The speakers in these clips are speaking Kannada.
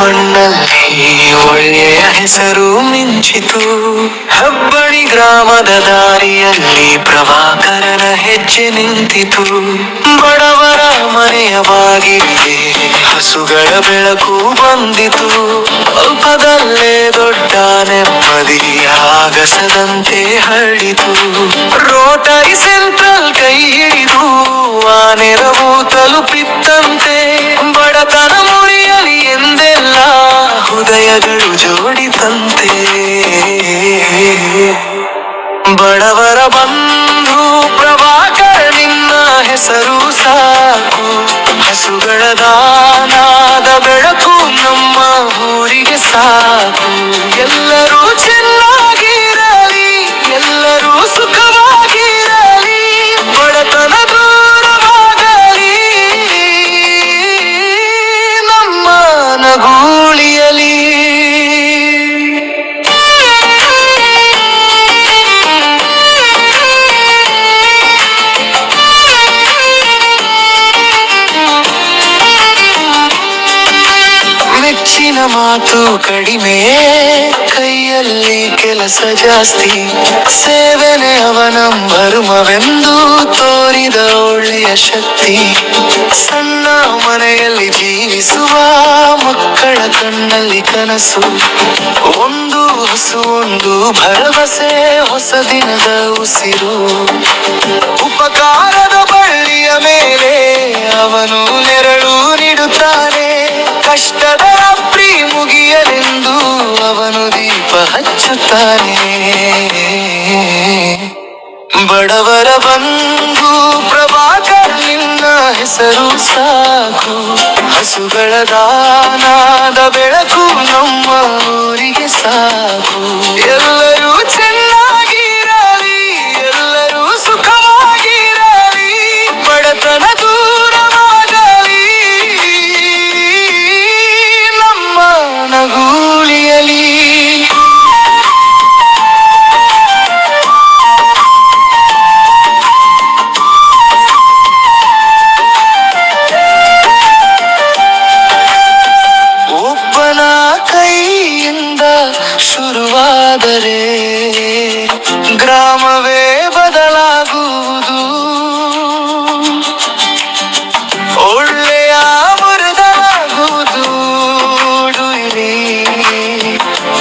ಮಣ್ಣಲ್ಲಿ ಒಳ್ಳೆಯ ಹೆಸರು ಮಿಂಚಿತು. ಹೆಬ್ಬಣಿ ಗ್ರಾಮದ ದಾರಿಯಲ್ಲಿ ಪ್ರಭಾಕರನ ಹೆಜ್ಜೆ ನಿಂತಿತು. ಬಡವರ ಮನೆಯ ಬಾಗಿಲಿಗೆ ಹಸುಗಳ ಬೆಳಕು ಬಂದಿತು. ಅಲ್ಪದಲ್ಲೇ ದೊಡ್ಡ ನೆಮ್ಮದಿ ಆಗಸದಂತೆ ಹರಡಿತು. ರೋಟರಿ ಸೆಂಟ್ರಲ್ ಕೈ ಹಿಡಿದು ಆ ನೆರವು ತಲುಪಿತ್ತಂತೆ. ಬಡತನ ಮುರಿಯಲಿ ಎಂದೆಲ್ಲ ಹೃದಯಗಳು ಜೋಡಿತಂತೆ. ಬಡವರ ಬಂಧು ಪ್ರಭಾಕರ ನಿನ್ನ ಹೆಸರು ಸಾಕು. ಹಸುಗಳ ದಾನದ ಬೆಳಕು ನಮ್ಮ ಊರಿಗೆ ಸಾಕು. ಎಲ್ಲರೂ ಚೆನ್ನಾಗಿರಲಿ, ಎಲ್ಲರೂ ಸುಖವಾಗಿರಲಿ, ಬಡತನ ದೂರವಾಗಲಿ, ನಮ್ಮ ನಗುಳಿಯಲಿ. ಮೆಚ್ಚಿನ ಮಾತು ಕಡಿಮೆ, ಕೈಯಲ್ಲಿ ಕೆಲಸ ಜಾಸ್ತಿ. ಸೇವೆನೆ ಅವನ ಮರುಮವೆಂದು ತೋರಿದ ಒಳ್ಳೆಯ ಶಕ್ತಿ. ಸಣ್ಣ ಮನೆಯಲ್ಲಿ ಜೀವಿಸುವ ಮಕ್ಕಳ ಕಣ್ಣಲ್ಲಿ ಕನಸು. ಒಂದು ಹಸು ಒಂದು ಭರವಸೆ, ಹೊಸ ದಿನದ ಉಸಿರು. ಉಪಕಾರದ ಬಳ್ಳಿಯ ಮೇಲೆ ಅವನು ನೆರಳು ನೀಡುತ್ತಾನೆ. ಕಷ್ಟದ ರಾತ್ರಿ ಮುಗಿಯಲೆಂದು ಅವನು ದೀಪ ಹಚ್ಚುತ್ತಾನೆ. ಬಡವರ ಬಂಧು ಪ್ರಭಾಕರ ನಿನ್ನ ಹೆಸರು ಸಾಕು. ಹಸುಗಳ ದಾನದ ಬೆಳಕು ನಮ್ಮ ಊರಿಗೆ ಸಾಕು. ಎಲ್ಲರೂ ಚೆನ್ನಾಗಿರಲಿ, ಎಲ್ಲರೂ ಸುಖವಾಗಿರಲಿ, ಬಡತನ ದೂರವಾಗಲಿ, ನಮ್ಮ ನಗುಳಿಯಲಿ. ಒಬ್ಬನ ಕೈಯಿಂದ ಶುರುವಾದರೆ ಗ್ರಾಮವೇ ಬದಲಾಗುವುದು. ಒಳ್ಳೆಯ ಮರದಲಾಗುವುದು.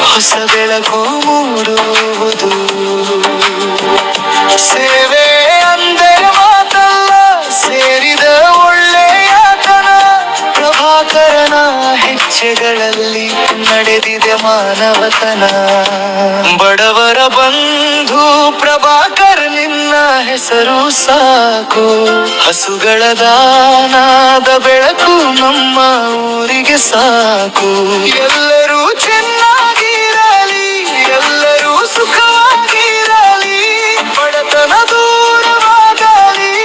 ಹೊಸ ಬೆಳಕು ಮೂಡುವುದು. ಸೇವೆ ಅಂದರೆ ಮಾತಲ್ಲ, ಸೇರಿದ ಒಳ್ಳೆಯತನ. ಪ್ರಭಾಕರನ ಹೆಜ್ಜೆಗಳಲ್ಲಿ ನಡೆದಿದೆ ಮಾನವತನ. ಬಡವರ ಬಂಧು ಪ್ರಭಾಕರ ನಿನ್ನ ಹೆಸರು ಸಾಕು. ಹಸುಗಳ ದಾನದ ಬೆಳಕು ನಮ್ಮ ಊರಿಗೆ ಸಾಕು. ಎಲ್ಲರೂ ಚೆನ್ನಾಗಿರಲಿ, ಎಲ್ಲರೂ ಸುಖವಾಗಿರಲಿ, ಬಡತನ ದೂರವಾಗಲಿ,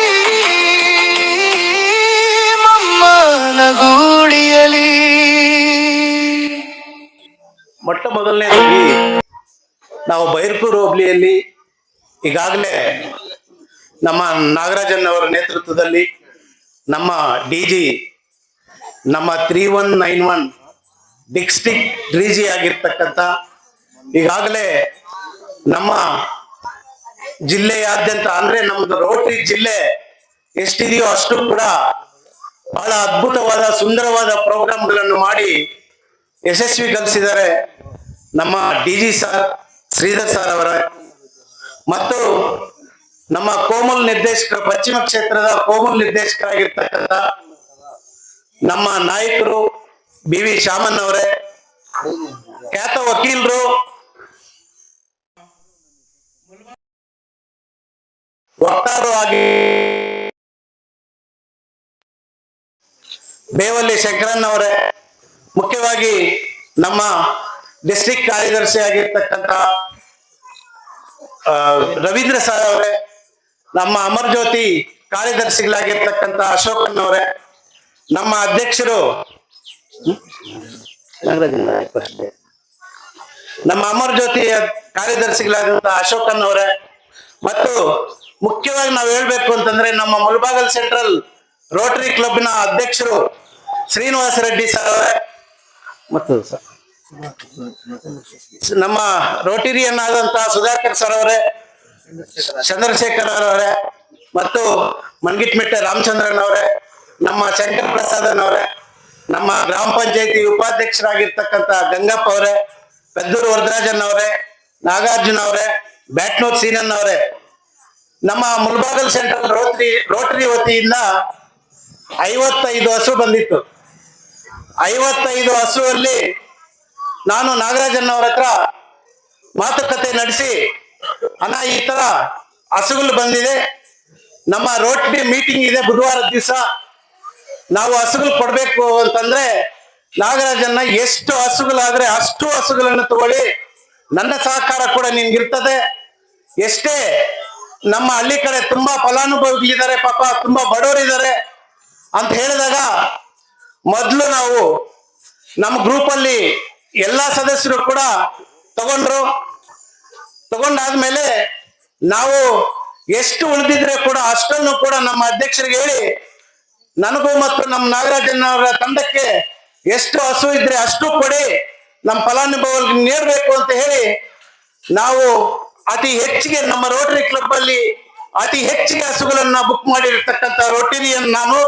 ನಮ್ಮ ನಗುಳಿಯಲಿ. ಮೊಟ್ಟ ಮೊದಲನೇದಾಗಿ ನಾವು ಬೈರ್ಪುರ್ ಹೋಬಳಿಯಲ್ಲಿ ಈಗಾಗಲೇ ನಮ್ಮ ನಾಗರಾಜನ್ ಅವರ ನೇತೃತ್ವದಲ್ಲಿ ನಮ್ಮ ಡಿಜಿ, ನಮ್ಮ 3191 ಡಿಸ್ಟ್ರಿಕ್ಟ್ ಡಿಜಿ ಆಗಿರ್ತಕ್ಕಂಥ ಈಗಾಗಲೇ ನಮ್ಮ ಜಿಲ್ಲೆಯಾದ್ಯಂತ ಅಂದ್ರೆ ನಮ್ದು ರೋಟರಿ ಜಿಲ್ಲೆ ಎಷ್ಟಿದೆಯೋ ಅಷ್ಟು ಕೂಡ ಬಹಳ ಅದ್ಭುತವಾದ ಸುಂದರವಾದ ಪ್ರೋಗ್ರಾಮ್ಗಳನ್ನು ಮಾಡಿ ಯಶಸ್ವಿಗೊಳಿಸಿದ್ದಾರೆ ನಮ್ಮ ಡಿಜಿ ಸರ್ ಶ್ರೀಧರ್ ಸರ್ ಅವರ. ಮತ್ತು ನಮ್ಮ ಕೋಮಲ್ ನಿರ್ದೇಶಕರು, ಪಶ್ಚಿಮ ಕ್ಷೇತ್ರದ ಕೋಮಲ್ ನಿರ್ದೇಶಕರಾಗಿರ್ತಕ್ಕಂಥ ನಮ್ಮ ನಾಯಕರು ಬಿ ವಿ ಶಾಮನ್ ಅವರೇ, ಖ್ಯಾತ ವಕೀಲರು, ವಕ್ತಾರರು ಆಗಿ ಬೇವಲ್ಲಿ ಶಂಕರನ್ ಅವರೇ, ಮುಖ್ಯವಾಗಿ ನಮ್ಮ ಡಿಸ್ಟ್ರಿಕ್ಟ್ ಕಾರ್ಯದರ್ಶಿ ಆಗಿರ್ತಕ್ಕಂಥ ರವೀಂದ್ರ ಸರ್ ಅವರೇ, ನಮ್ಮ ಅಮರ್ ಜ್ಯೋತಿ ಕಾರ್ಯದರ್ಶಿಗಳಾಗಿರ್ತಕ್ಕಂಥ ಅಶೋಕನ್ ಅವರೇ, ನಮ್ಮ ಅಧ್ಯಕ್ಷರು ನಮ್ಮ ಅಮರ್ ಜ್ಯೋತಿ ಕಾರ್ಯದರ್ಶಿಗಳಾದಂತಹ ಅಶೋಕನ್ ಅವರೇ, ಮತ್ತು ಮುಖ್ಯವಾಗಿ ನಾವು ಹೇಳ್ಬೇಕು ಅಂತಂದ್ರೆ ನಮ್ಮ ಮುಳಬಾಗಲ್ ಸೆಂಟ್ರಲ್ ರೋಟರಿ ಕ್ಲಬ್ನ ಅಧ್ಯಕ್ಷರು ಶ್ರೀನಿವಾಸ ರೆಡ್ಡಿ ಸರ್ ಅವರೇ, ಮತ್ತು ನಮ್ಮ ರೋಟರಿಯನ್ ಆದಂತಹ ಸುಧಾಕರ್ ಸರ್ ಅವರೇ, ಚಂದ್ರಶೇಖರ್ ಅವರೇ, ಮತ್ತು ಮನ್ಗಿಟ್ಮಿಟ್ಟೆ ರಾಮಚಂದ್ರನ್ ಅವರೇ, ನಮ್ಮ ಶಂಕರ್ ಪ್ರಸಾದನ್ ಅವರೇ, ನಮ್ಮ ಗ್ರಾಮ ಪಂಚಾಯತಿ ಉಪಾಧ್ಯಕ್ಷರಾಗಿರ್ತಕ್ಕಂಥ ಗಂಗಪ್ಪ ಅವರೇ, ಪೆದ್ದೂರು ವರದರಾಜನ್ ಅವರೇ, ನಾಗಾರ್ಜುನ ಅವರೇ, ಬ್ಯಾಟ್ನೂರ್ ಸೀನನ್ ಅವರೇ, ನಮ್ಮ ಮುಲ್ಬಾಗಲ್ ಸೆಂಟ್ರಲ್ ರೋಟರಿ ವತಿಯಿಂದ 55 ಹಸು ಬಂದಿತ್ತು. 55 ಹಸುವಲ್ಲಿ ನಾನು ನಾಗರಾಜನ್ ಅವರ ಹತ್ರ ಮಾತುಕತೆ ನಡೆಸಿ, ಅಣ್ಣ ಈ ತರ ಹಸುಗಳು ಬಂದಿದೆ, ನಮ್ಮ ರೋಟರಿ ಮೀಟಿಂಗ್ ಇದೆ ಬುಧವಾರದ ದಿವಸ, ನಾವು ಹಸುಗಳು ಕೊಡ್ಬೇಕು ಅಂತಂದ್ರೆ ನಾಗರಾಜನ್ನ ಎಷ್ಟು ಹಸುಗಳಾದ್ರೆ ಅಷ್ಟು ಹಸುಗಳನ್ನು ತಗೊಳ್ಳಿ, ನನ್ನ ಸಹಕಾರ ಕೂಡ ನಿನ್ಗಿರ್ತದೆ. ಎಷ್ಟೇ ನಮ್ಮ ಹಳ್ಳಿ ಕಡೆ ತುಂಬಾ ಫಲಾನುಭವಿಗಳಿದ್ದಾರೆ, ಪಾಪ ತುಂಬಾ ಬಡವರಿದ್ದಾರೆ ಅಂತ ಹೇಳಿದಾಗ ಮೊದಲು ನಾವು ನಮ್ಮ ಗ್ರೂಪ್ ಅಲ್ಲಿ ಎಲ್ಲಾ ಸದಸ್ಯರು ಕೂಡ ತಗೊಂಡಾದ್ಮೇಲೆ ನಾವು ಎಷ್ಟು ಉಳಿದಿದ್ರೆ ಕೂಡ ಅಷ್ಟನ್ನು ಕೂಡ ನಮ್ಮ ಅಧ್ಯಕ್ಷರಿಗೆ ಹೇಳಿ, ನನಗೂ ಮತ್ತು ನಮ್ಮ ನಾಗರಾಜನ್ ಅವರ ತಂಡಕ್ಕೆ ಎಷ್ಟು ಹಸು ಇದ್ರೆ ಅಷ್ಟು ಕೊಡಿ, ನಮ್ಮ ಫಲಾನುಭವಿಗಳಿಗೆ ನೀಡಬೇಕು ಅಂತ ಹೇಳಿ ನಾವು ಅತಿ ಹೆಚ್ಚಿಗೆ ನಮ್ಮ ರೋಟರಿ ಕ್ಲಬ್ ಅಲ್ಲಿ ಅತಿ ಹೆಚ್ಚಿಗೆ ಹಸುಗಳನ್ನ ಬುಕ್ ಮಾಡಿರ್ತಕ್ಕಂಥ ರೋಟರಿಯನ್ ನಾನು.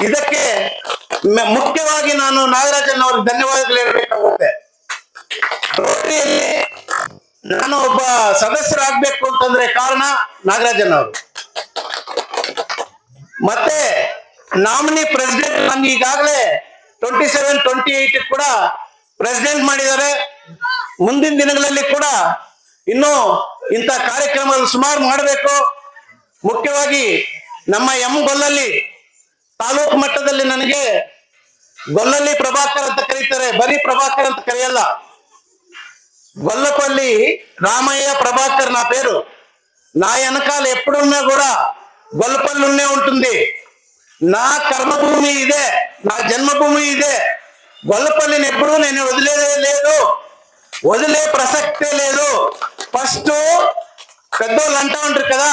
ಇದಕ್ಕೆ ಮುಖ್ಯವಾಗಿ ನಾನು ನಾಗರಾಜನ್ ಅವ್ರಿಗೆ ಧನ್ಯವಾದಗಳು ಹೇಳಬೇಕಾಗುತ್ತೆ. ರೋಟರಿಯಲ್ಲಿ ನಾನು ಒಬ್ಬ ಸದಸ್ಯರಾಗಬೇಕು ಅಂತಂದ್ರೆ ಕಾರಣ ನಾಗರಾಜನ್ ಅವರು. ಮತ್ತೆ ನಾಮಿನಿ ಪ್ರೆಸಿಡೆಂಟ್ ನನ್ಗೆ ಈಗಾಗಲೇ 27, 28 ಕೂಡ ಪ್ರೆಸಿಡೆಂಟ್ ಮಾಡಿದ್ದಾರೆ. ಮುಂದಿನ ದಿನಗಳಲ್ಲಿ ಕೂಡ ಇನ್ನು ಇಂಥ ಕಾರ್ಯಕ್ರಮಗಳು ಸುಮಾರು ಮಾಡಬೇಕು. ಮುಖ್ಯವಾಗಿ ನಮ್ಮ ಗೊಲ್ಲಲ್ಲಿ ತಾಲೂಕು ಮಟ್ಟದಲ್ಲಿ ನನಗೆ ಗೊಲ್ಲಲ್ಲಿ ಪ್ರಭಾಕರ್ ಅಂತ ಕರೀತಾರೆ, ಬರೀ ಪ್ರಭಾಕರ್ ಅಂತ ಕರೆಯಲ್ಲ. గొల్లపల్లి రామయ్య ప్రభాకర్ నా పేరు. నా వెనకాల ఎప్పుడున్నా కూడా గొల్లపల్లి ఉన్నే ఉంటుంది. నా కర్మభూమి ఇదే, నా జన్మభూమి ఇదే. గొల్లపల్లిని ఎప్పుడూ నేను వదిలేదే లేదు, వదిలే ప్రసక్తే లేదు. ఫస్ట్ పెద్దోళ్ళు అంటా ఉంటారు కదా,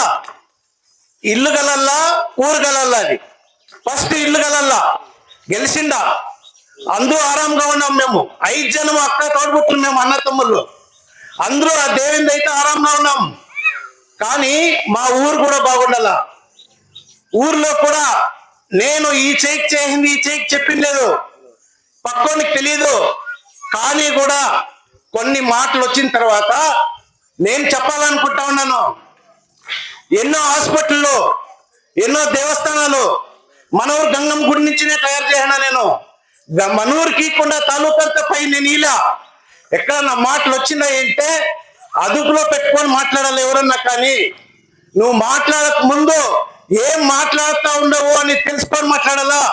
ఇల్లు గలల్లా ఊరు గలల్లా. అది ఫస్ట్ ఇల్లు గలల్లా గెలిచిండా, అందరూ ఆరాంగా ఉన్నాం. మేము 5 జనం అక్క తోడుబుట్టులు, మేము అన్న తమ్ముళ్ళు అందరూ ఆ దేవుని అయితే ఆరాంగా ఉన్నాం. కానీ మా ఊరు కూడా బాగుండాల. ఊర్లో కూడా నేను ఈ చేయికి చేసింది ఈ చేయికి చెప్పింది లేదు, పక్కోనికి తెలియదు. కానీ కూడా కొన్ని మాటలు వచ్చిన తర్వాత నేను చెప్పాలనుకుంటా ఉన్నాను. ఎన్నో హాస్పిటల్లో, ఎన్నో దేవస్థానాలు మన ఊరు గంగమ్మ గుడి నుంచినే తయారు చేయనా. నేను మన ఊరికి కూడా తాలూకంతా పై నేను ఇలా ఎక్కడ నా మాటలు వచ్చిందా అంటే అదుపులో పెట్టుకొని మాట్లాడాలి ఎవరన్నా. కానీ నువ్వు మాట్లాడక ముందు ఏం మాట్లాడుతా ఉండవు అని తెలుసుకొని మాట్లాడాలా.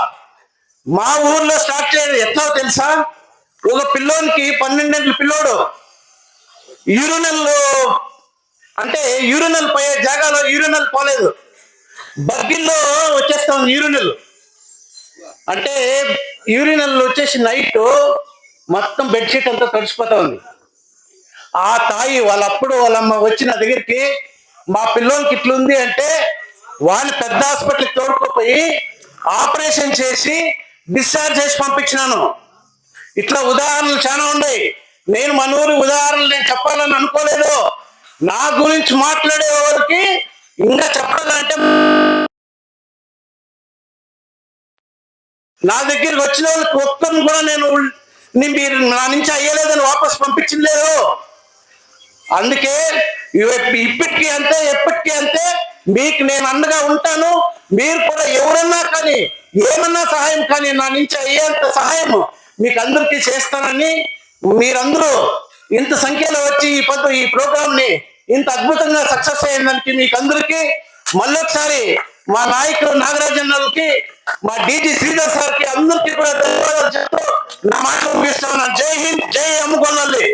మా ఊర్లో స్టార్ట్ చేయడం ఎట్లా తెలుసా, ఒక పిల్లోనికి 12 ఏళ్ళ పిల్లోడు యూరినల్ అంటే యూరినల్ పోయే జాగాలో యూరినల్ పోలేదు, బగ్గిల్లో వచ్చేస్తా ఉంది యూరినల్. అంటే యూరినల్ వచ్చేసి నైట్ మొత్తం బెడ్షీట్ అంతా తడిసిపోతా ఉంది. ఆ తాయి వాళ్ళప్పుడు వాళ్ళమ్మ వచ్చిన దగ్గరికి, మా పిల్లోనికి ఇట్లుంది అంటే వాళ్ళని పెద్ద హాస్పిటల్కి తోడుకోపోయి ఆపరేషన్ చేసి డిశ్చార్జ్ చేసి పంపించినాను. ఇట్లా ఉదాహరణలు చాలా ఉన్నాయి. నేను మన ఊరి ఉదాహరణలు నేను చెప్పాలని అనుకోలేదు. నా గురించి మాట్లాడే వారికి ఇంకా చెప్పాలంటే, నా దగ్గరికి వచ్చిన వాళ్ళకి ఒక్కరిని కూడా నేను మీరు నా నుంచి అయ్యలేదని వాపస్ పంపించలేదు. అందుకే ఇప్పటికీ అంతే, ఎప్పటికీ అంతే మీకు నేను అండగా ఉంటాను. మీరు కూడా ఎవరన్నా కానీ ఏమన్నా సహాయం కానీ నా నుంచి అయ్యేంత సహాయం మీకు అందరికీ చేస్తానని, మీరందరూ ఇంత సంఖ్యలో వచ్చి ఈ ప్రోగ్రామ్ ని ఇంత అద్భుతంగా సక్సెస్ అయ్యేదానికి మీకు అందరికీ మళ్ళొకసారి మా నాయకుడు నాగరాజన్నకి, మా డీజీ శ్రీధర్ సార్కి అందరికీ కూడా ధన్యవాదాలు చెప్తూ నా మాట ముగిస్తున్నాను. జై హింద్, జై అమ్ముకొల్లి.